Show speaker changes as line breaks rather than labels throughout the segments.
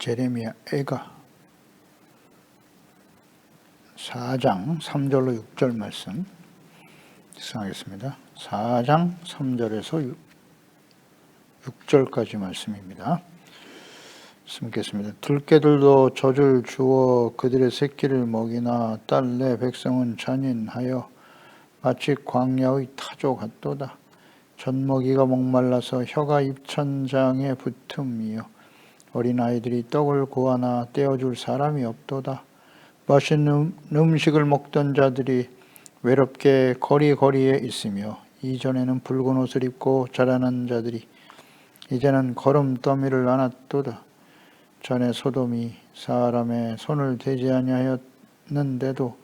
제레미야 애가 4장 3절로 6절 말씀 시청하겠습니다. 4장 3절에서 6절까지 말씀입니다. 읽겠습니다. 들깨들도 젖을 주어 그들의 새끼를 먹이나 딸 내 백성은 잔인하여 마치 광야의 타조 같도다. 젖먹이가 목말라서 혀가 입천장에 붙음이요 어린아이들이 떡을 구하나 떼어줄 사람이 없도다. 맛있는 음식을 먹던 자들이 외롭게 거리거리에 있으며 이전에는 붉은 옷을 입고 자라난 자들이 이제는 거름더미를 안았도다. 전에 소돔이 사람의 손을 대지 아니하였는데도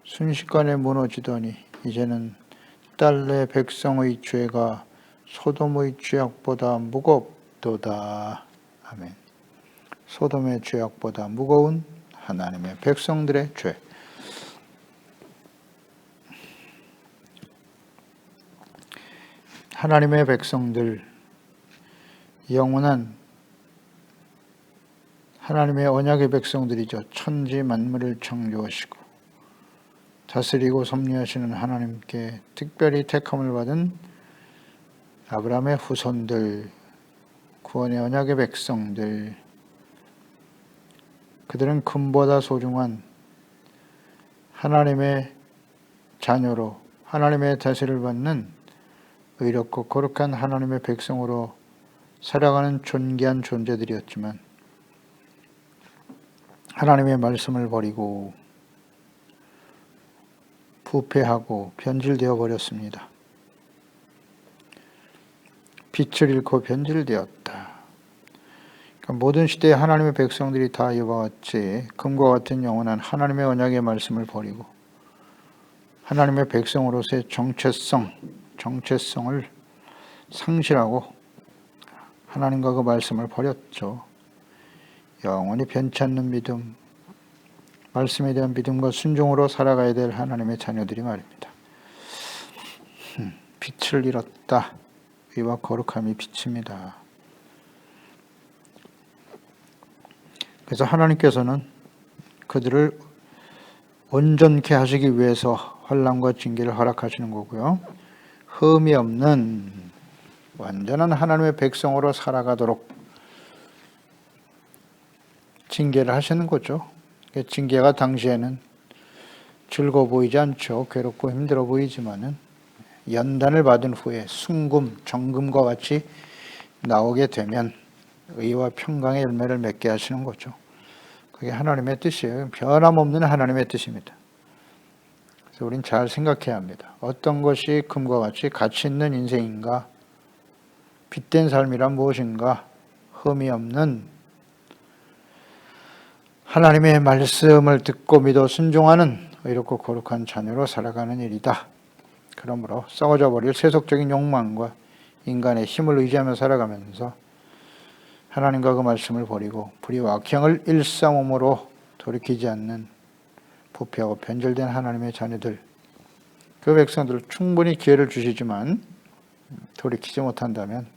순식간에 무너지더니 이제는 딸 내 백성의 죄가 소돔의 죄악보다 무겁도다. 아멘. 소돔의 죄악보다 무거운 하나님의 백성들의 죄. 하나님의 백성들, 영원한 하나님의 언약의 백성들이죠. 천지 만물을 창조하시고 다스리고 섭리하시는 하나님께 특별히 택함을 받은 아브라함의 후손들, 구원의 언약의 백성들, 그들은 금보다 소중한 하나님의 자녀로 하나님의 다스리를 받는 의롭고 거룩한 하나님의 백성으로 살아가는 존귀한 존재들이었지만 하나님의 말씀을 버리고 부패하고 변질되어 버렸습니다. 빛을 잃고 변질되었다. 그러니까 모든 시대에 하나님의 백성들이 다 이와 같이 금과 같은 영원한 하나님의 언약의 말씀을 버리고 하나님의 백성으로서의 정체성을 상실하고 하나님과 그 말씀을 버렸죠. 영원히 변치 않는 믿음, 말씀에 대한 믿음과 순종으로 살아가야 될 하나님의 자녀들이 말입니다. 빛을 잃었다. 의와 거룩함이 빛입니다. 그래서 하나님께서는 그들을 온전케 하시기 위해서 환난과 징계를 허락하시는 거고요. 흠이 없는 완전한 하나님의 백성으로 살아가도록 징계를 하시는 거죠. 징계가 당시에는 즐거워 보이지 않죠. 괴롭고 힘들어 보이지만은 연단을 받은 후에 순금, 정금과 같이 나오게 되면 의와 평강의 열매를 맺게 하시는 거죠. 그게 하나님의 뜻이에요. 변함없는 하나님의 뜻입니다. 그래서 우린 잘 생각해야 합니다. 어떤 것이 금과 같이 가치 있는 인생인가? 빛된 삶이란 무엇인가? 흠이 없는 하나님의 말씀을 듣고 믿어 순종하는 의롭고 거룩한 자녀로 살아가는 일이다. 그러므로 썩어져 버릴 세속적인 욕망과 인간의 힘을 의지하며 살아가면서 하나님과 그 말씀을 버리고 불의와 악행을 일삼음으로 돌이키지 않는 부패하고 변절된 하나님의 자녀들, 그 백성들을 충분히 기회를 주시지만 돌이키지 못한다면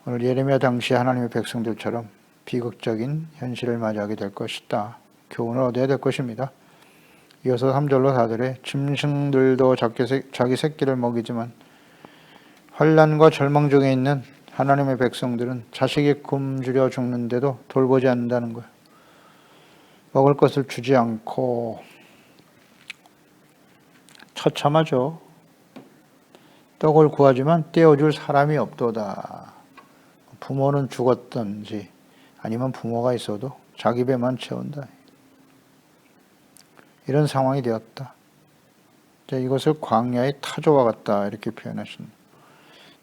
오늘 예레미야 당시 하나님의 백성들처럼 비극적인 현실을 맞이하게 될 것이다. 교훈을 얻어야 될 것입니다. 이어서 3절로 4절에 짐승들도 자기 새끼를 먹이지만 환난과 절망 중에 있는 하나님의 백성들은 자식이 굶주려 죽는데도 돌보지 않는다는 거예요. 먹을 것을 주지 않고 처참하죠. 떡을 구하지만 떼어줄 사람이 없도다. 부모는 죽었든지 아니면 부모가 있어도 자기 배만 채운다. 이런 상황이 되었다. 이것을 광야의 타조와 같다 이렇게 표현하십니다.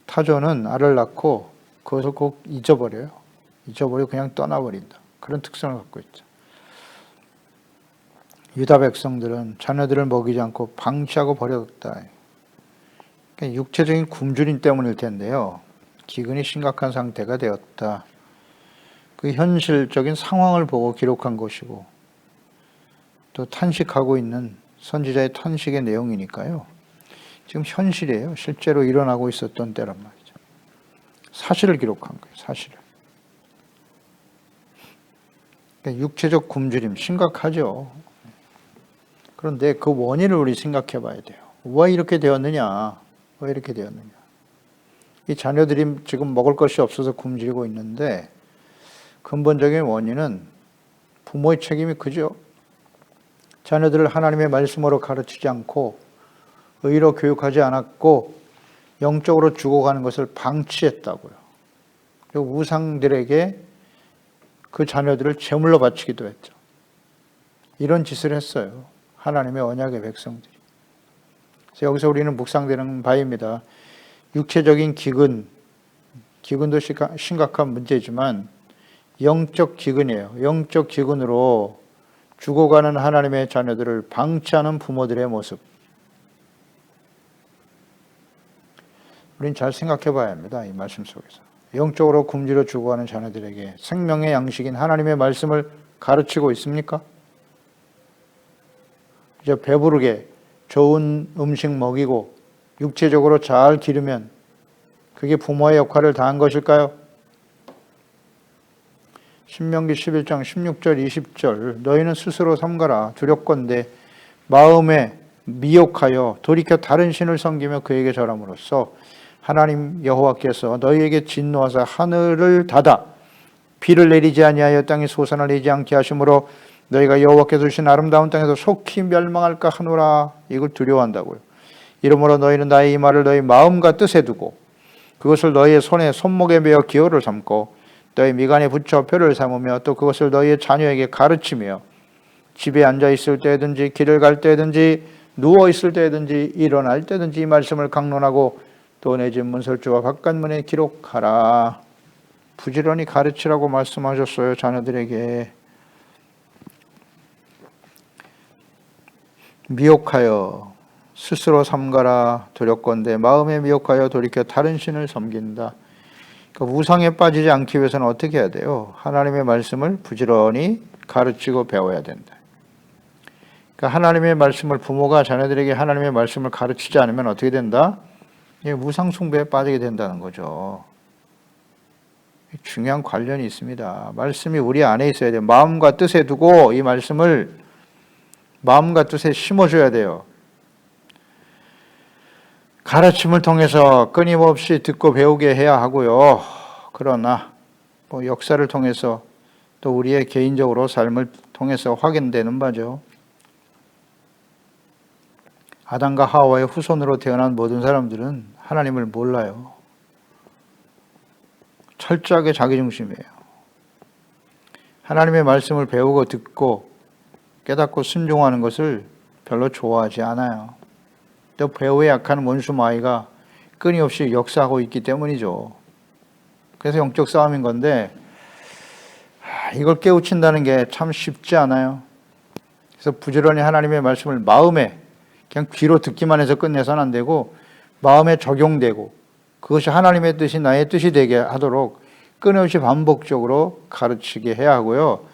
타조는 알을 낳고 그것을 꼭 잊어버려요. 잊어버리고 그냥 떠나버린다. 그런 특성을 갖고 있죠. 유다 백성들은 자녀들을 먹이지 않고 방치하고 버려뒀다. 그러니까 육체적인 굶주림 때문일 텐데요. 기근이 심각한 상태가 되었다. 그 현실적인 상황을 보고 기록한 것이고 또 탄식하고 있는 선지자의 탄식의 내용이니까요. 지금 현실이에요. 실제로 일어나고 있었던 때란 말이죠. 사실을 기록한 거예요. 사실을. 그러니까 육체적 굶주림 심각하죠. 그런데 그 원인을 우리 생각해 봐야 돼요. 왜 이렇게 되었느냐? 왜 이렇게 되었느냐? 이 자녀들이 지금 먹을 것이 없어서 굶주리고 있는데 근본적인 원인은 부모의 책임이 크죠. 자녀들을 하나님의 말씀으로 가르치지 않고 의로 교육하지 않았고 영적으로 죽어가는 것을 방치했다고요. 그리고 우상들에게 그 자녀들을 제물로 바치기도 했죠. 이런 짓을 했어요. 하나님의 언약의 백성들이. 그래서 여기서 우리는 묵상되는 바입니다. 육체적인 기근도 심각한 문제지만 영적 기근이에요. 영적 기근으로 죽어가는 하나님의 자녀들을 방치하는 부모들의 모습. 우린 잘 생각해 봐야 합니다. 이 말씀 속에서. 영적으로 굶주려 죽어가는 자녀들에게 생명의 양식인 하나님의 말씀을 가르치고 있습니까? 이제 배부르게 좋은 음식 먹이고 육체적으로 잘 기르면 그게 부모의 역할을 다한 것일까요? 신명기 11장 16절 20절 너희는 스스로 삼가라 두렵건대 마음에 미혹하여 돌이켜 다른 신을 섬기며 그에게 절함으로써 하나님 여호와께서 너희에게 진노하사 하늘을 닫아 비를 내리지 아니하여 땅에 소산을 내지 않게 하심으로 너희가 여호와께서 주신 아름다운 땅에서 속히 멸망할까 하노라. 이걸 두려워한다고요. 이러므로 너희는 나의 이 말을 너희 마음과 뜻에 두고 그것을 너희의 손에 손목에 매어 기호를 삼고 너희 미간에 붙여 표를 삼으며 또 그것을 너희의 자녀에게 가르치며 집에 앉아 있을 때든지 길을 갈 때든지 누워 있을 때든지 일어날 때든지 이 말씀을 강론하고 또 내 집 문설주와 바깥문에 기록하라. 부지런히 가르치라고 말씀하셨어요. 자녀들에게. 미혹하여 스스로 삼가라 두렵건대 마음에 미혹하여 돌이켜 다른 신을 섬긴다. 그러니까 우상에 빠지지 않기 위해서는 어떻게 해야 돼요? 하나님의 말씀을 부지런히 가르치고 배워야 된다. 그러니까 하나님의 말씀을 부모가 자녀들에게 하나님의 말씀을 가르치지 않으면 어떻게 된다? 우상 숭배에 빠지게 된다는 거죠. 중요한 관련이 있습니다. 말씀이 우리 안에 있어야 돼요. 마음과 뜻에 두고 이 말씀을 마음과 뜻에 심어줘야 돼요. 가르침을 통해서 끊임없이 듣고 배우게 해야 하고요. 그러나 역사를 통해서 또 우리의 개인적으로 삶을 통해서 확인되는 바죠. 아담과 하와의 후손으로 태어난 모든 사람들은 하나님을 몰라요. 철저하게 자기중심이에요. 하나님의 말씀을 배우고 듣고 깨닫고 순종하는 것을 별로 좋아하지 않아요. 또 배우에 약한 원수 마귀가 끊임없이 역사하고 있기 때문이죠. 그래서 영적 싸움인 건데 이걸 깨우친다는 게 참 쉽지 않아요. 그래서 부지런히 하나님의 말씀을 마음에 그냥 귀로 듣기만 해서 끝내서는 안 되고 마음에 적용되고 그것이 하나님의 뜻이 나의 뜻이 되게 하도록 끊임없이 반복적으로 가르치게 해야 하고요.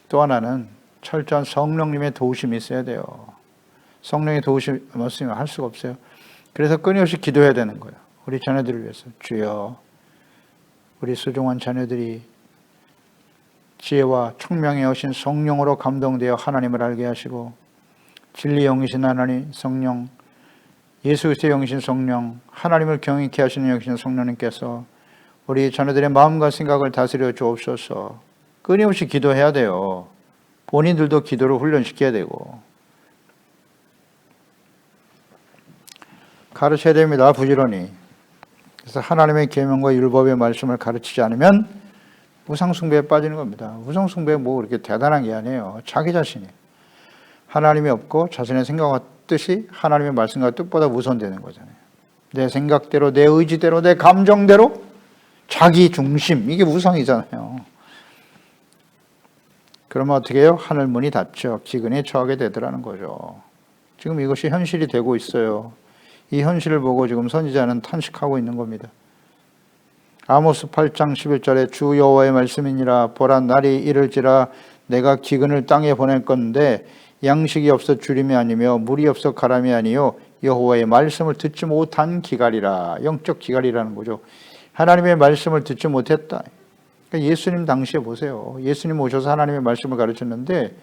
또 하나는 철저한 성령님의 도우심이 있어야 돼요. 성령의 도우심이 없으면 할 수가 없어요. 그래서 끊임없이 기도해야 되는 거예요. 우리 자녀들을 위해서. 주여, 우리 소중한 자녀들이 지혜와 총명에 오신 성령으로 감동되어 하나님을 알게 하시고 진리의 영이신 하나님 성령, 예수 그리스도의 영이신 성령, 하나님을 경외케 하시는 영이신 성령님께서 우리 자녀들의 마음과 생각을 다스려 주옵소서. 끊임없이 기도해야 돼요. 본인들도 기도를 훈련시켜야 되고 가르쳐야 됩니다. 부지런히. 그래서 하나님의 계명과 율법의 말씀을 가르치지 않으면 우상숭배에 빠지는 겁니다. 우상숭배 뭐 그렇게 대단한 게 아니에요. 자기 자신이 하나님이 없고 자신의 생각과 뜻이 하나님의 말씀과 뜻보다 우선되는 거잖아요. 내 생각대로, 내 의지대로, 내 감정대로 자기 중심, 이게 우상이잖아요. 그러면 어떻게 해요? 하늘 문이 닫혀 기근에 처하게 되더라는 거죠. 지금 이것이 현실이 되고 있어요. 이 현실을 보고 지금 선지자는 탄식하고 있는 겁니다. 아모스 8장 11절에 주 여호와의 말씀이니라 보라 날이 이를지라 내가 기근을 땅에 보낼 건데 양식이 없어 주림이 아니며 물이 없어 가람이 아니요 여호와의 말씀을 듣지 못한 기갈이라. 영적 기갈이라는 거죠. 하나님의 말씀을 듣지 못했다. 그러니까 예수님 당시에 보세요. 예수님 오셔서 하나님의 말씀을 가르쳤는데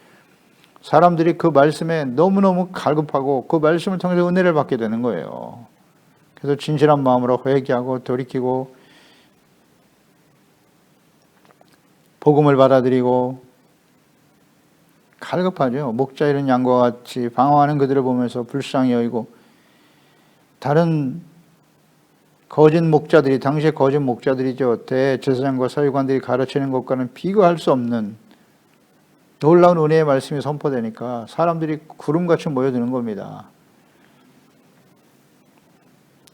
사람들이 그 말씀에 너무너무 갈급하고 그 말씀을 통해서 은혜를 받게 되는 거예요. 그래서 진실한 마음으로 회개하고 돌이키고 복음을 받아들이고 갈급하죠. 목자 잃은 양과 같이 방황하는 그들을 보면서 불쌍히 여기고 다른 거짓 목자들이 당시에 거짓 목자들이죠. 대제사장과 서기관들이 가르치는 것과는 비교할 수 없는 놀라운 은혜의 말씀이 선포되니까 사람들이 구름같이 모여드는 겁니다.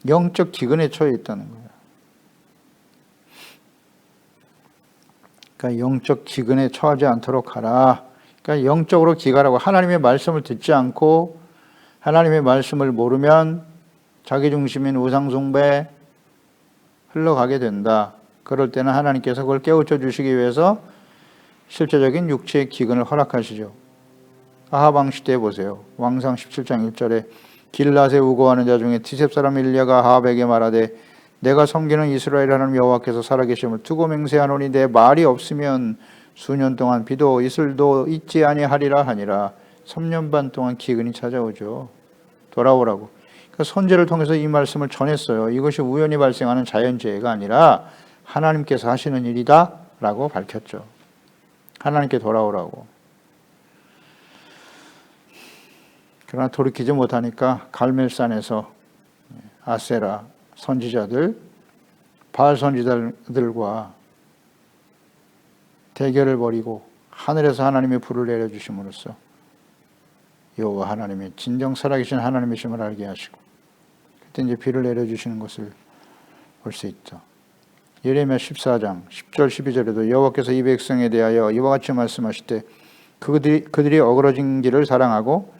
영적 기근에 처해 있다는 거예요. 그러니까 영적 기근에 처하지 않도록 하라. 그러니까 영적으로 기가라고 하나님의 말씀을 듣지 않고 하나님의 말씀을 모르면 자기중심인 우상숭배 흘러가게 된다. 그럴 때는 하나님께서 그걸 깨우쳐 주시기 위해서 실제적인 육체의 기근을 허락하시죠. 아합 왕 시대에 보세요. 왕상 17장 1절에 길랏에 우거하는 자 중에 디셉 사람 일리야가 아합에게 말하되 내가 섬기는 이스라엘 하나님 여호와께서 살아계심을 두고 맹세하노니 내 말이 없으면 수년 동안 비도 이슬도 있지 아니하리라 하니라. 3년 반 동안 기근이 찾아오죠. 돌아오라고. 그러니까 선지를 통해서 이 말씀을 전했어요. 이것이 우연히 발생하는 자연재해가 아니라 하나님께서 하시는 일이다 라고 밝혔죠. 하나님께 돌아오라고. 그러나 돌이키지 못하니까 갈멜산에서 아세라 선지자들, 바알 선지자들과 대결을 벌이고 하늘에서 하나님의 불을 내려주심으로써 여호와 하나님의 진정 살아계신 하나님이심을 알게 하시고 그때 이제 비를 내려주시는 것을 볼 수 있죠. 예레미야 14장 10절 12절에도 여호와께서 이 백성에 대하여 이와 같이 말씀하실 때 그들이 어그러진 길을 사랑하고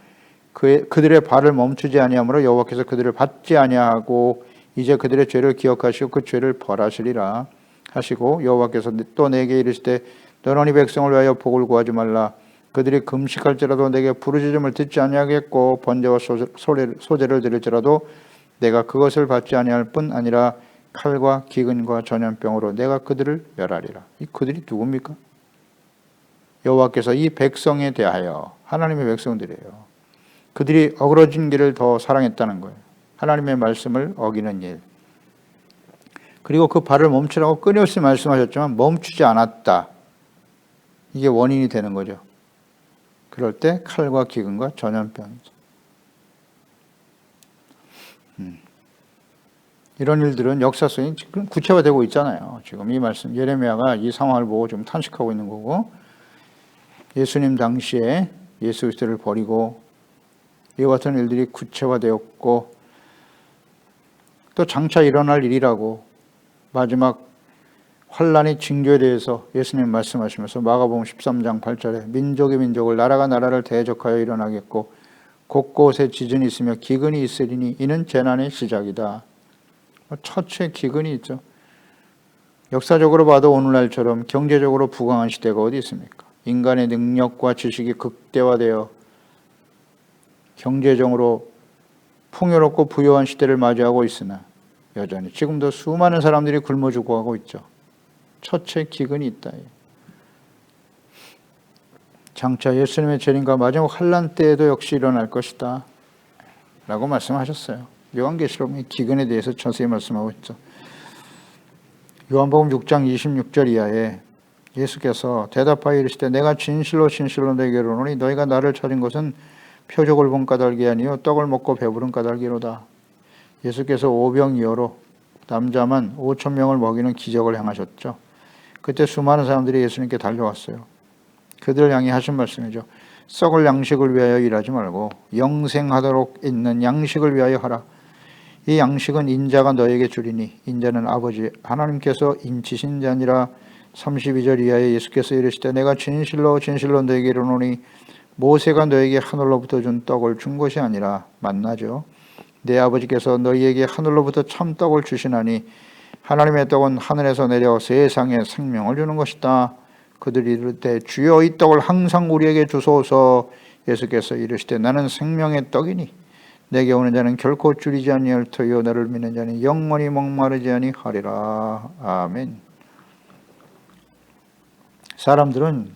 그들의 발을 멈추지 아니하므로 여호와께서 그들을 받지 아니하고 이제 그들의 죄를 기억하시고 그 죄를 벌하시리라 하시고 여호와께서 또 내게 이르시되 너는 이 백성을 위하여 복을 구하지 말라. 그들이 금식할지라도 내게 부르짖음을 듣지 아니하겠고 번제와 소제를 드릴지라도 내가 그것을 받지 아니할 뿐 아니라 칼과 기근과 전염병으로 내가 그들을 멸하리라. 이 그들이 누굽니까? 여호와께서 이 백성에 대하여 하나님의 백성들이에요. 그들이 어그러진 길을 더 사랑했다는 거예요. 하나님의 말씀을 어기는 일. 그리고 그 발을 멈추라고 끊임없이 말씀하셨지만 멈추지 않았다. 이게 원인이 되는 거죠. 그럴 때 칼과 기근과 전염병이죠. 이런 일들은 역사 속에 지금 구체화되고 있잖아요. 지금 이 말씀 예레미야가 이 상황을 보고 좀 탄식하고 있는 거고 예수님 당시에 예수 그리스도를 버리고 이와 같은 일들이 구체화되었고 또 장차 일어날 일이라고 마지막 환란의 징조에 대해서 예수님 말씀하시면서 마가복음 13장 8절에 민족이 민족을 나라가 나라를 대적하여 일어나겠고 곳곳에 지진이 있으며 기근이 있으리니 이는 재난의 시작이다. 처치에 기근이 있죠. 역사적으로 봐도 오늘날처럼 경제적으로 부강한 시대가 어디 있습니까? 인간의 능력과 지식이 극대화되어 경제적으로 풍요롭고 부유한 시대를 맞이하고 있으나 여전히 지금도 수많은 사람들이 굶어 죽어가고 있죠. 처치에 기근이 있다. 장차 예수님의 재림과 마지막 환란 때에도 역시 일어날 것이다 라고 말씀하셨어요. 요한계시록의 기근에 대해서 자세히 말씀하고 있죠. 요한복음 6장 26절 이하에 예수께서 대답하여 이르시되 내가 진실로 진실로 너희에게 이르노니 너희가 나를 찾은 것은 표적을 본 까닭이 아니요 떡을 먹고 배부른 까닭이로다. 예수께서 오병이어로 남자만 5천 명을 먹이는 기적을 행하셨죠. 그때 수많은 사람들이 예수님께 달려왔어요. 그들을 향해 하신 말씀이죠. 썩을 양식을 위하여 일하지 말고 영생하도록 있는 양식을 위하여 하라. 이 양식은 인자가 너에게 주리니 인자는 아버지 하나님께서 인치신 자니라. 32절 이하에 예수께서 이르시되 내가 진실로 진실로 너에게 이르노니 모세가 너에게 하늘로부터 준 떡을 준 것이 아니라 만나죠. 내 아버지께서 너희에게 하늘로부터 참떡을 주시나니 하나님의 떡은 하늘에서 내려 세상에 생명을 주는 것이다. 그들이 이르되 주여 이 떡을 항상 우리에게 주소서. 예수께서 이르시되 나는 생명의 떡이니 내게 오는 자는 결코 줄이지 아니할 터이요 나를 믿는 자는 영원히 목마르지 아니하리라. 아멘. 사람들은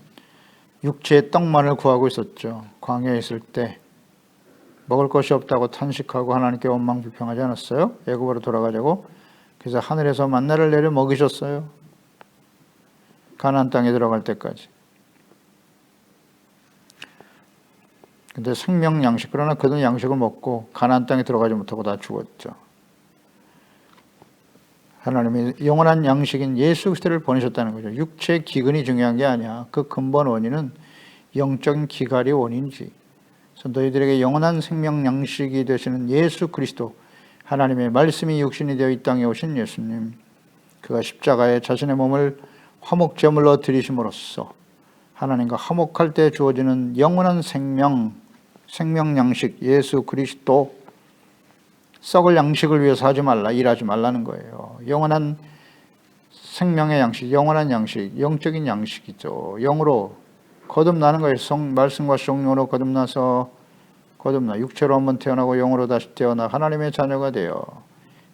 육체의 떡만을 구하고 있었죠. 광야에 있을 때 먹을 것이 없다고 탄식하고 하나님께 원망 불평하지 않았어요? 애굽으로 돌아가자고. 그래서 하늘에서 만나를 내려 먹이셨어요. 가나안 땅에 들어갈 때까지. 근데 생명 양식, 그러나 그들은 양식을 먹고 가나안 땅에 들어가지 못하고 다 죽었죠. 하나님이 영원한 양식인 예수 그리스도를 보내셨다는 거죠. 육체의 기근이 중요한 게 아니야. 그 근본 원인은 영적인 기갈이 원인이지. 그래서 너희들에게 영원한 생명 양식이 되시는 예수 그리스도, 하나님의 말씀이 육신이 되어 이 땅에 오신 예수님, 그가 십자가에 자신의 몸을 화목제물로 드리심으로써 하나님과 화목할 때 주어지는 영원한 생명 양식 예수 그리스도, 썩을 양식을 위해서 하지 말라, 일하지 말라는 거예요. 영원한 생명의 양식, 영원한 양식, 영적인 양식이죠. 영으로 거듭나는 거예요. 말씀과 성령으로 거듭나 육체로 한번 태어나고 영으로 다시 태어나 하나님의 자녀가 되어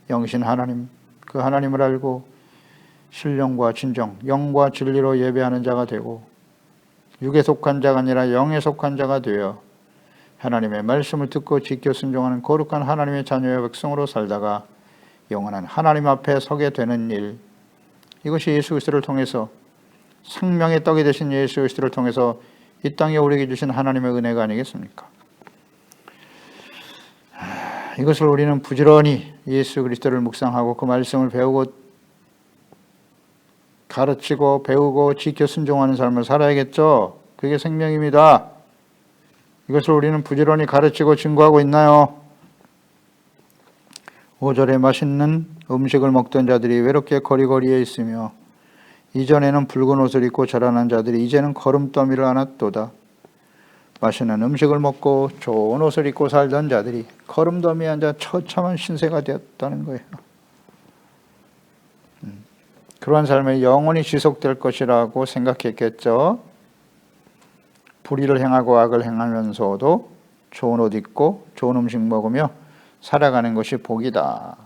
영신 하나님, 그 하나님을 알고 신령과 진정, 영과 진리로 예배하는 자가 되고 육에 속한 자가 아니라 영에 속한 자가 되어 하나님의 말씀을 듣고 지켜 순종하는 거룩한 하나님의 자녀의 백성으로 살다가 영원한 하나님 앞에 서게 되는 일, 이것이 예수 그리스도를 통해서, 생명의 떡이 되신 예수 그리스도를 통해서 이 땅에 우리에게 주신 하나님의 은혜가 아니겠습니까? 이것을 우리는 부지런히 예수 그리스도를 묵상하고 그 말씀을 배우고 가르치고 배우고 지켜 순종하는 삶을 살아야겠죠. 그게 생명입니다. 이것을 우리는 부지런히 가르치고 증거하고 있나요? 5절에 맛있는 음식을 먹던 자들이 외롭게 거리거리에 있으며 이전에는 붉은 옷을 입고 자라난 자들이 이제는 거름더미를 안았도다. 맛있는 음식을 먹고 좋은 옷을 입고 살던 자들이 거름더미에 앉아 처참한 신세가 되었다는 거예요. 그러한 삶이 영원히 지속될 것이라고 생각했겠죠. 불의를 행하고 악을 행하면서도 좋은 옷 입고 좋은 음식 먹으며 살아가는 것이 복이다.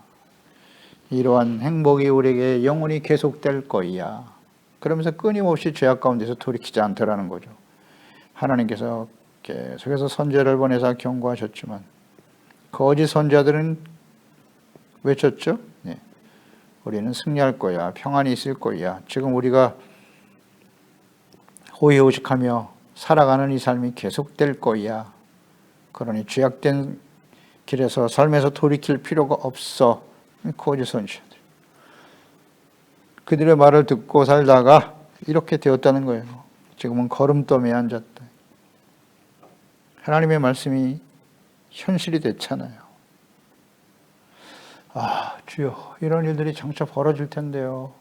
이러한 행복이 우리에게 영원히 계속될 거야. 그러면서 끊임없이 죄악 가운데서 돌이키지 않더라는 거죠. 하나님께서 계속해서 선지자를 보내서 경고하셨지만 거짓 선지자들은 외쳤죠. 네. 우리는 승리할 거야. 평안이 있을 거야. 지금 우리가 호의호식하며 살아가는 이 삶이 계속될 거야. 그러니 죄악된 길에서 삶에서 돌이킬 필요가 없어. 거짓 선지자들. 그들의 말을 듣고 살다가 이렇게 되었다는 거예요. 지금은 거름더미에 앉았다. 하나님의 말씀이 현실이 됐잖아요. 아, 주여, 이런 일들이 장차 벌어질 텐데요.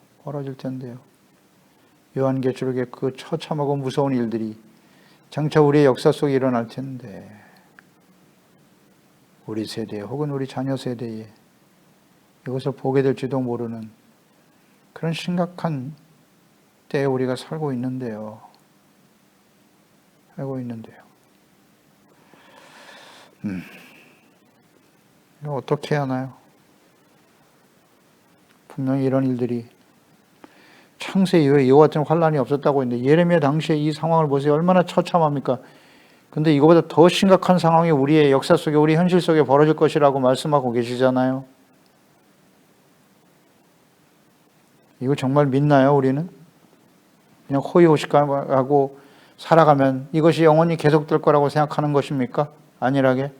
요한계시록의 그 처참하고 무서운 일들이 장차 우리의 역사 속에 일어날 텐데, 우리 세대에 혹은 우리 자녀 세대에 이것을 보게 될지도 모르는 그런 심각한 때에 우리가 살고 있는데요. 이거 어떻게 해야 하나요? 분명히 이런 일들이 창세 이후에 이와 같은 환란이 없었다고 했는데 예레미야 당시에 이 상황을 보세요. 얼마나 처참합니까? 근데 이거보다 더 심각한 상황이 우리의 역사 속에, 우리 현실 속에 벌어질 것이라고 말씀하고 계시잖아요. 이거 정말 믿나요, 우리는? 그냥 호의호식하고 살아가면 이것이 영원히 계속될 거라고 생각하는 것입니까? 안일하게?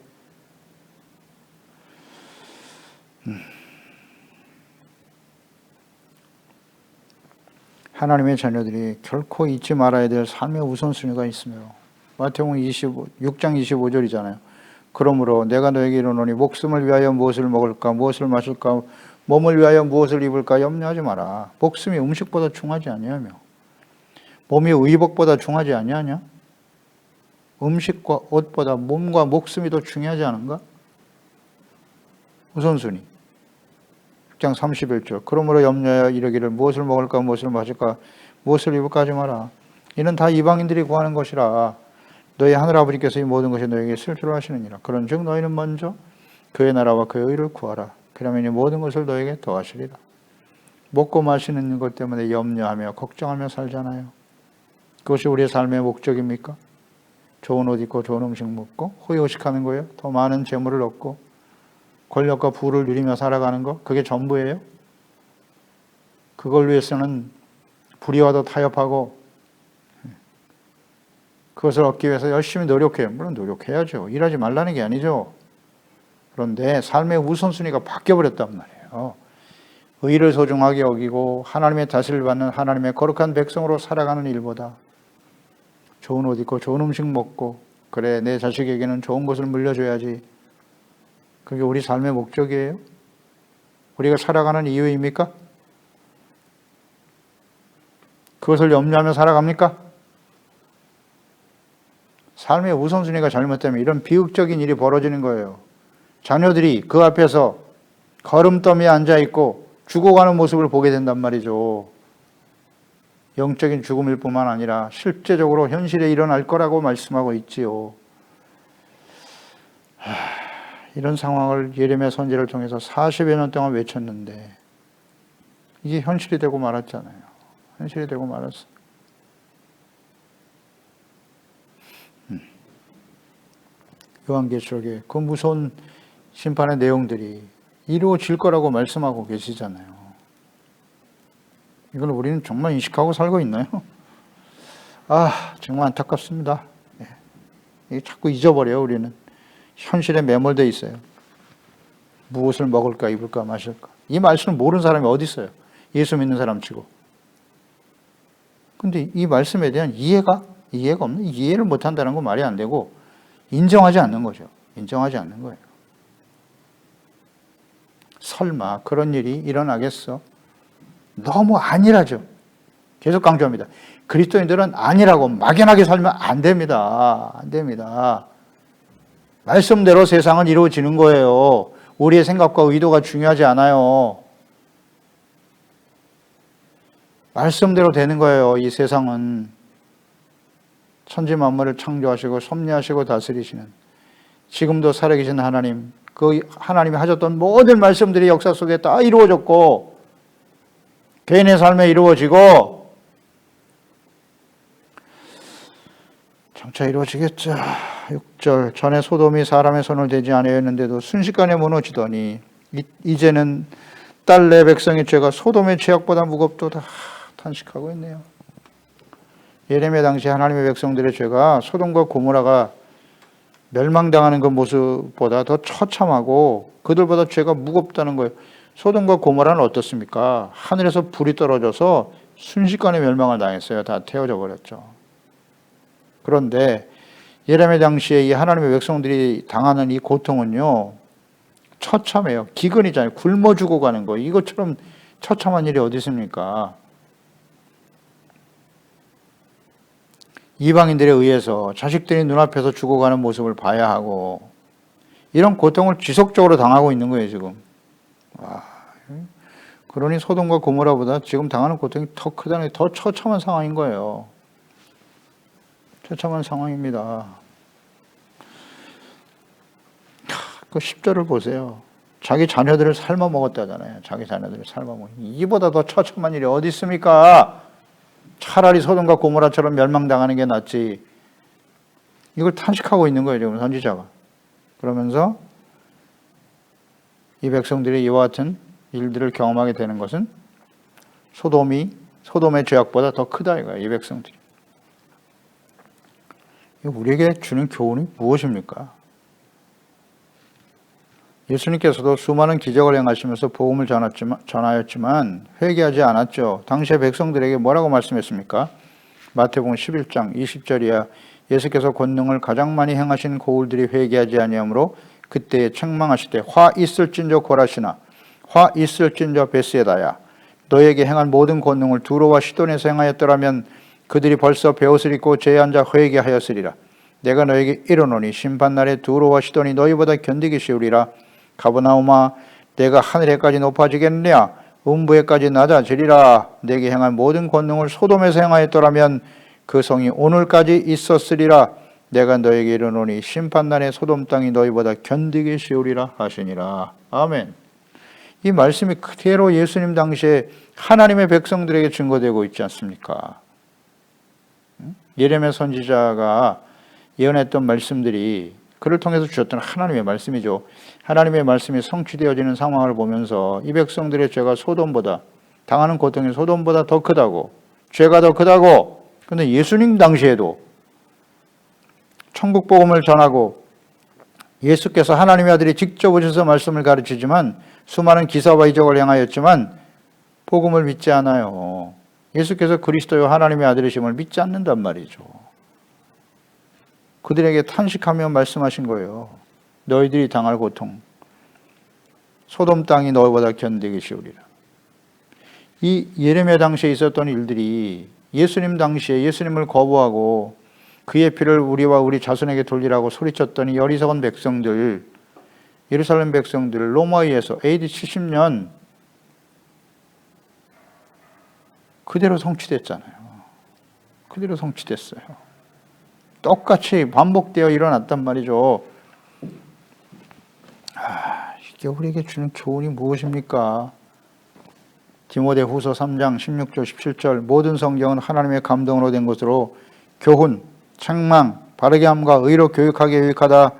하나님의 자녀들이 결코 잊지 말아야 될 삶의 우선순위가 있으며, 마태복음 6장 25절이잖아요. 그러므로 내가 너에게 이르노니 목숨을 위하여 무엇을 먹을까, 무엇을 마실까, 몸을 위하여 무엇을 입을까 염려하지 마라. 목숨이 음식보다 중하지 아니하며 몸이 의복보다 중하지 아니하냐? 음식과 옷보다 몸과 목숨이 더 중요하지 않은가? 우선순위. 6장 31절. 그러므로 염려하여 이르기를 무엇을 먹을까, 무엇을 마실까, 무엇을 입을까 하지 마라. 이는 다 이방인들이 구하는 것이라. 너희 하늘아버지께서 이 모든 것이 너에게 있을 줄 아시느니라. 그런즉 너희는 먼저 그의 나라와 그의 의를 구하라. 그러면 이 모든 것을 너에게 더하시리라. 먹고 마시는 것 때문에 염려하며 걱정하며 살잖아요. 그것이 우리의 삶의 목적입니까? 좋은 옷 입고 좋은 음식 먹고 호의호식하는 거예요? 더 많은 재물을 얻고 권력과 부를 누리며 살아가는 거? 그게 전부예요? 그걸 위해서는 불의와도 타협하고 그것을 얻기 위해서 열심히 노력해요. 물론 노력해야죠. 일하지 말라는 게 아니죠. 그런데 삶의 우선순위가 바뀌어버렸단 말이에요. 의를 소중하게 여기고 하나님의 다스림을 받는 하나님의 거룩한 백성으로 살아가는 일보다 좋은 옷 입고 좋은 음식 먹고 그래 내 자식에게는 좋은 것을 물려줘야지. 그게 우리 삶의 목적이에요? 우리가 살아가는 이유입니까? 그것을 염려하며 살아갑니까? 삶의 우선순위가 잘못되면 이런 비극적인 일이 벌어지는 거예요. 자녀들이 그 앞에서 걸음더미에 앉아있고 죽어가는 모습을 보게 된단 말이죠. 영적인 죽음일 뿐만 아니라 실제적으로 현실에 일어날 거라고 말씀하고 있지요. 이런 상황을 예레미야 선지자를 통해서 40여 년 동안 외쳤는데 이게 현실이 되고 말았잖아요. 현실이 되고 말았어. 요한계시록에 그 무서운 심판의 내용들이 이루어질 거라고 말씀하고 계시잖아요. 이걸 우리는 정말 인식하고 살고 있나요? 정말 안타깝습니다. 이게 자꾸 잊어버려요, 우리는. 현실에 매몰되어 있어요. 무엇을 먹을까, 입을까, 마실까. 이 말씀을 모르는 사람이 어디 있어요? 예수 믿는 사람 치고. 근데 이 말씀에 대한 이해가 없는, 이해를 못한다는 건 말이 안 되고, 인정하지 않는 거죠. 인정하지 않는 거예요. 설마 그런 일이 일어나겠어? 너무 아니라죠. 계속 강조합니다. 그리스도인들은 아니라고 막연하게 살면 안 됩니다. 안 됩니다. 말씀대로 세상은 이루어지는 거예요. 우리의 생각과 의도가 중요하지 않아요. 말씀대로 되는 거예요. 이 세상은 천지 만물을 창조하시고 섭리하시고 다스리시는 지금도 살아계신 하나님, 그 하나님이 하셨던 모든 말씀들이 역사 속에 다 이루어졌고 개인의 삶에 이루어지고 장차 이루어지겠죠. 6절 전에 소돔이 사람의 손을 대지 아니하였는데도 순식간에 무너지더니 이제는 딸 내 백성의 죄가 소돔의 죄악보다 무겁도다. 탄식하고 있네요. 예레미야 당시 하나님의 백성들의 죄가 소돔과 고모라가 멸망당하는 그 모습보다 더 처참하고 그들보다 죄가 무겁다는 거예요. 소돔과 고모라는 어떻습니까? 하늘에서 불이 떨어져서 순식간에 멸망을 당했어요. 다 태워져 버렸죠. 그런데 예레미야 당시에 이 하나님의 백성들이 당하는 이 고통은요, 처참해요. 기근이잖아요. 굶어 죽어가는 거. 이것처럼 처참한 일이 어디 있습니까? 이방인들에 의해서 자식들이 눈앞에서 죽어가는 모습을 봐야 하고 이런 고통을 지속적으로 당하고 있는 거예요, 지금. 그러니 소돔과 고모라보다 지금 당하는 고통이 더 크다는 게 더 처참한 상황인 거예요. 처참한 상황입니다. 그 10절을 보세요. 자기 자녀들을 삶아 먹었다잖아요. 자기 자녀들을 삶아 먹었. 이보다 더 처참한 일이 어디 있습니까? 차라리 소돔과 고모라처럼 멸망당하는 게 낫지. 이걸 탄식하고 있는 거예요, 지금 선지자가. 그러면서 이 백성들이 이와 같은 일들을 경험하게 되는 것은 소돔의 죄악보다 더 크다 이거예요, 이 백성들이. 우리에게 주는 교훈이 무엇입니까? 예수님께서도 수많은 기적을 행하시면서 복음을 전하였지만 회개하지 않았죠. 당시의 백성들에게 뭐라고 말씀했습니까? 마태복음 11장 20절이야. 예수께서 권능을 가장 많이 행하신 고울들이 회개하지 아니하므로 그때에 책망하시되 화 있을진저 고라시나 화 있을진저 베스에다야. 너에게 행한 모든 권능을 두로와 시돈에서 행하였더라면 그들이 벌써 베옷을 입고 죄에 앉아 회개하였으리라. 내가 너에게 이르노니 심판날에 두로와 시돈이 너희보다 견디기 쉬우리라. 가버나움아 내가 하늘에까지 높아지겠느냐 음부에까지 낮아지리라. 내게 행한 모든 권능을 소돔에서 행하였더라면 그 성이 오늘까지 있었으리라. 내가 너에게 이르노니 심판날에 소돔 땅이 너희보다 견디기 쉬우리라 하시니라. 아멘. 이 말씀이 그대로 예수님 당시에 하나님의 백성들에게 증거되고 있지 않습니까? 예레미야 선지자가 예언했던 말씀들이 그를 통해서 주셨던 하나님의 말씀이죠. 하나님의 말씀이 성취되어지는 상황을 보면서 이 백성들의 죄가 소돔보다, 당하는 고통이 소돔보다 더 크다고, 죄가 더 크다고. 근데 예수님 당시에도 천국 복음을 전하고 예수께서 하나님의 아들이 직접 오셔서 말씀을 가르치지만 수많은 기사와 이적을 행하였지만 복음을 믿지 않아요. 예수께서 그리스도요 하나님의 아들이심을 믿지 않는단 말이죠. 그들에게 탄식하며 말씀하신 거예요. 너희들이 당할 고통, 소돔 땅이 너희보다 견디기 쉬우리라. 이 예레미야 당시에 있었던 일들이 예수님 당시에 예수님을 거부하고 그의 피를 우리와 우리 자손에게 돌리라고 소리쳤더니 어리석은 백성들, 예루살렘 백성들 로마에 의해서 AD 70년 그대로 성취됐잖아요. 그대로 성취됐어요. 똑같이 반복되어 일어났단 말이죠. 이게 우리에게 주는 교훈이 무엇입니까? 디모데후서 3장 16절 17절 모든 성경은 하나님의 감동으로 된 것으로 교훈, 책망, 바르게 함과 의로 교육하게 유익하다.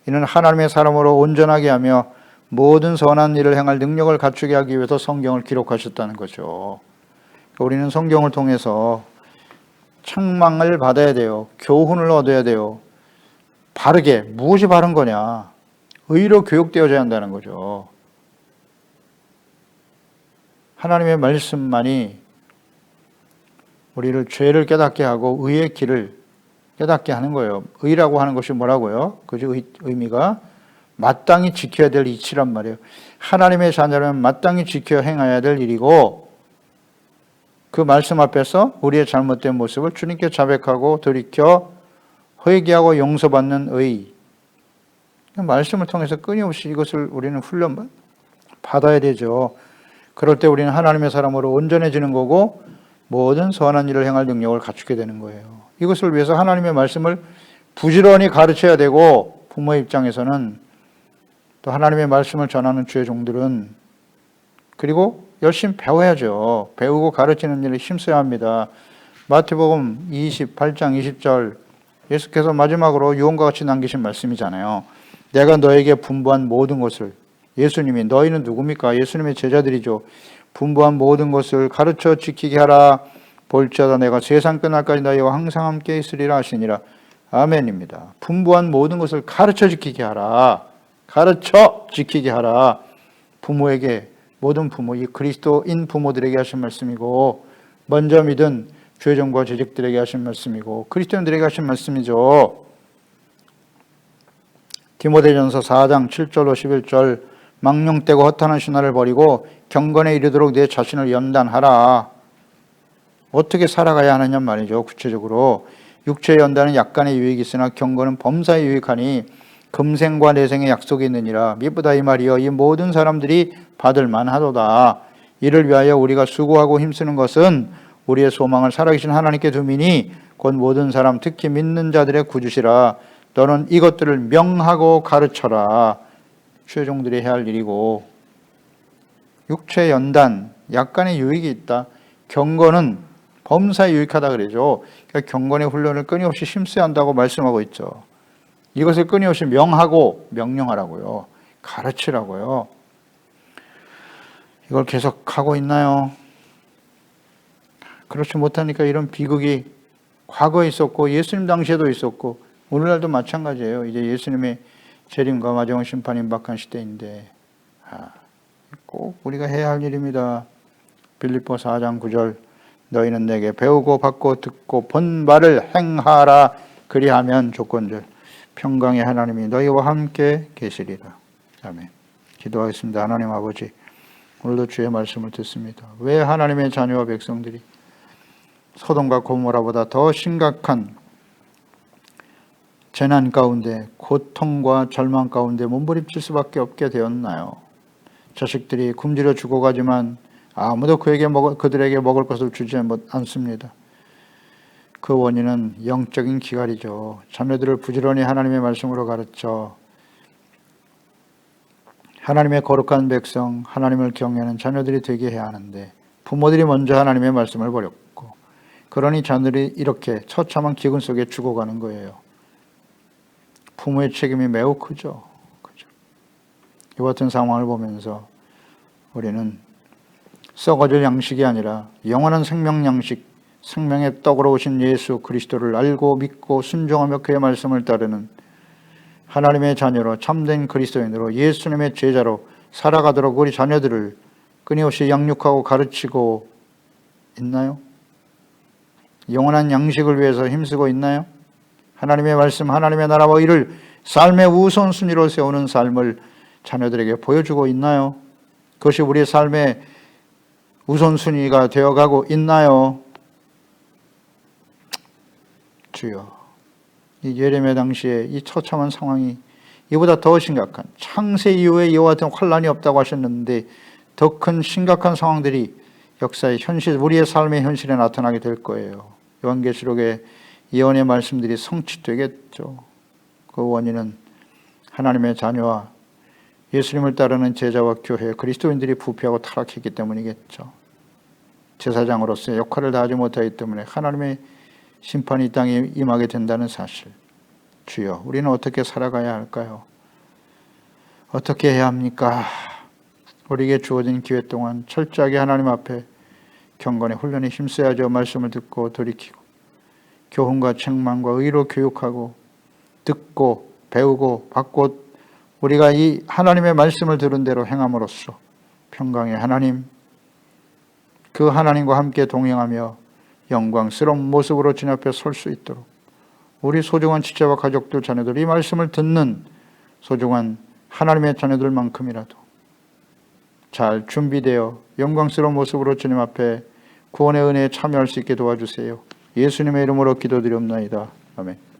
이는 하나님의 사람으로 온전하게 하며 모든 선한 일을 행할 능력을 갖추게 하기 위해서 성경을 기록하셨다는 거죠. 우리는 성경을 통해서 책망을 받아야 돼요. 교훈을 얻어야 돼요. 바르게, 무엇이 바른 거냐? 의로 교육되어져야 한다는 거죠. 하나님의 말씀만이 우리를 죄를 깨닫게 하고 의의 길을 깨닫게 하는 거예요. 의라고 하는 것이 뭐라고요? 그 의미가 마땅히 지켜야 될 이치란 말이에요. 하나님의 자녀는 마땅히 지켜 행해야 될 일이고 그 말씀 앞에서 우리의 잘못된 모습을 주님께 자백하고 돌이켜 회개하고 용서받는 의. 말씀을 통해서 끊임없이 이것을 우리는 훈련 받아야 되죠. 그럴 때 우리는 하나님의 사람으로 온전해지는 거고 모든 선한 일을 행할 능력을 갖추게 되는 거예요. 이것을 위해서 하나님의 말씀을 부지런히 가르쳐야 되고 부모의 입장에서는 또 하나님의 말씀을 전하는 주의 종들은 그리고 열심히 배워야죠. 배우고 가르치는 일에 힘써야 합니다. 마태복음 28장 20절 예수께서 마지막으로 유언과 같이 남기신 말씀이잖아요. 내가 너에게 분부한 모든 것을 예수님이 너희는 누굽니까? 예수님의 제자들이죠. 분부한 모든 것을 가르쳐 지키게 하라. 볼지어다 내가 세상 끝날까지 너희와 항상 함께 있으리라 하시니라. 아멘입니다. 분부한 모든 것을 가르쳐 지키게 하라. 가르쳐 지키게 하라. 부모에게 모든 부모, 이 그리스도인 부모들에게 하신 말씀이고 먼저 믿은 주의종과 재직들에게 하신 말씀이고 그리스도인들에게 하신 말씀이죠. 디모데전서 4장 7절로 11절 망령되고 허탄한 신화를 버리고 경건에 이르도록 내 자신을 연단하라. 어떻게 살아가야 하느냐 말이죠. 구체적으로 육체의 연단은 약간의 유익이 있으나 경건은 범사에 유익하니 금생과 내생의 약속이 있느니라. 미쁘다 이 말이여 이 모든 사람들이 받을 만하도다. 이를 위하여 우리가 수고하고 힘쓰는 것은 우리의 소망을 살아계신 하나님께 두미니 곧 모든 사람 특히 믿는 자들의 구주시라. 너는 이것들을 명하고 가르쳐라. 주의 종들이 해야 할 일이고 육체 연단 약간의 유익이 있다. 경건은 범사에 유익하다 그러죠. 그러니까 경건의 훈련을 끊임없이 힘써야 한다고 말씀하고 있죠. 이것을 끊임없이 명하고 명령하라고요. 가르치라고요. 이걸 계속 하고 있나요? 그렇지 못하니까 이런 비극이 과거에 있었고 예수님 당시에도 있었고 오늘날도 마찬가지예요. 이제 예수님의 재림과 마지막 심판이 임박한 시대인데 꼭 우리가 해야 할 일입니다. 빌립보 4장 9절 너희는 내게 배우고 받고 듣고 본 바를 행하라. 그리하면 조건절 평강의 하나님이 너희와 함께 계시리라. 아멘. 기도하겠습니다. 하나님 아버지 오늘도 주의 말씀을 듣습니다. 왜 하나님의 자녀와 백성들이 소돔과 고모라보다 더 심각한 재난 가운데 고통과 절망 가운데 몸부림칠 수밖에 없게 되었나요? 자식들이 굶주려 죽어가지만 아무도 그들에게 먹을 것을 주지 않습니다. 그 원인은 영적인 기갈이죠. 자녀들을 부지런히 하나님의 말씀으로 가르쳐 하나님의 거룩한 백성, 하나님을 경외하는 자녀들이 되게 해야 하는데 부모들이 먼저 하나님의 말씀을 버렸고 그러니 자녀들이 이렇게 처참한 기근 속에 죽어가는 거예요. 부모의 책임이 매우 크죠. 그죠? 이 같은 상황을 보면서 우리는 썩어질 양식이 아니라 영원한 생명 양식, 생명의 떡으로 오신 예수 그리스도를 알고 믿고 순종하며 그의 말씀을 따르는 하나님의 자녀로 참된 그리스도인으로 예수님의 제자로 살아가도록 우리 자녀들을 끊임없이 양육하고 가르치고 있나요? 영원한 양식을 위해서 힘쓰고 있나요? 하나님의 말씀, 하나님의 나라와 의를 삶의 우선순위로 세우는 삶을 자녀들에게 보여주고 있나요? 그것이 우리의 삶의 우선순위가 되어가고 있나요? 주여, 이 예레미야 당시에 이 처참한 상황이 이보다 더 심각한, 창세 이후에 이와 같은 환란이 없다고 하셨는데 더 큰 심각한 상황들이 역사의 현실, 우리의 삶의 현실에 나타나게 될 거예요. 요한계시록의 예언의 말씀들이 성취되겠죠. 그 원인은 하나님의 자녀와 예수님을 따르는 제자와 교회, 그리스도인들이 부패하고 타락했기 때문이겠죠. 제사장으로서의 역할을 다하지 못하기 때문에 하나님의 심판이 이 땅에 임하게 된다는 사실. 주여, 우리는 어떻게 살아가야 할까요? 어떻게 해야 합니까? 우리에게 주어진 기회 동안 철저하게 하나님 앞에 경건의 훈련에 힘써야죠. 말씀을 듣고 돌이키고 교훈과 책망과 의로 교육하고 듣고 배우고 받고 우리가 이 하나님의 말씀을 들은 대로 행함으로써 평강의 하나님, 그 하나님과 함께 동행하며 영광스러운 모습으로 주님 앞에 설 수 있도록 우리 소중한 지체와 가족들, 자녀들, 이 말씀을 듣는 소중한 하나님의 자녀들만큼이라도 잘 준비되어 영광스러운 모습으로 주님 앞에 구원의 은혜에 참여할 수 있게 도와주세요. 예수님의 이름으로 기도드리옵나이다. 아멘.